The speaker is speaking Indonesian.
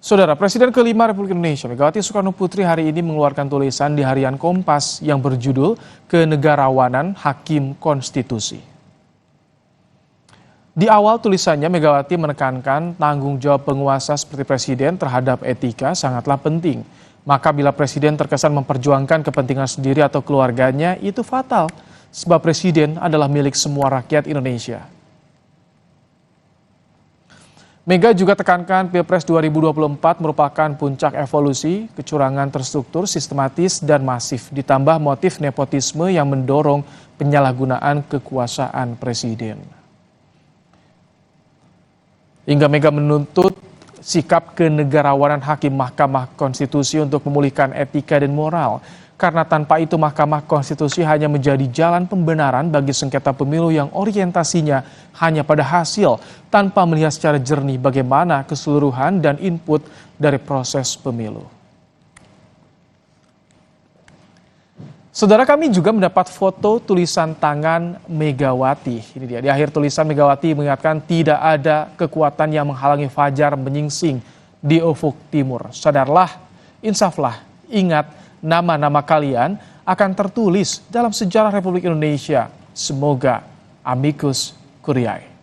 Saudara, Presiden kelima Republik Indonesia Megawati Soekarno Putri hari ini mengeluarkan tulisan di harian Kompas yang berjudul Kenegarawanan Hakim Konstitusi. Di awal tulisannya, Megawati menekankan tanggung jawab penguasa seperti Presiden terhadap etika sangatlah penting. Maka bila Presiden terkesan memperjuangkan kepentingan sendiri atau keluarganya, itu fatal. Sebab Presiden adalah milik semua rakyat Indonesia. Mega juga tekankan Pilpres 2024 merupakan puncak evolusi, kecurangan terstruktur, sistematis, dan masif, ditambah motif nepotisme yang mendorong penyalahgunaan kekuasaan Presiden. Hingga Mega menuntut sikap kenegarawanan Hakim Mahkamah Konstitusi untuk memulihkan etika dan moral. Karena tanpa itu Mahkamah Konstitusi hanya menjadi jalan pembenaran bagi sengketa pemilu yang orientasinya hanya pada hasil tanpa melihat secara jernih bagaimana keseluruhan dan input dari proses pemilu. Saudara, kami juga mendapat foto tulisan tangan Megawati. Ini dia, di akhir tulisan Megawati mengingatkan tidak ada kekuatan yang menghalangi fajar menyingsing di ufuk timur. Sadarlah, insaflah, ingat, nama-nama kalian akan tertulis dalam sejarah Republik Indonesia. Semoga amicus curiae.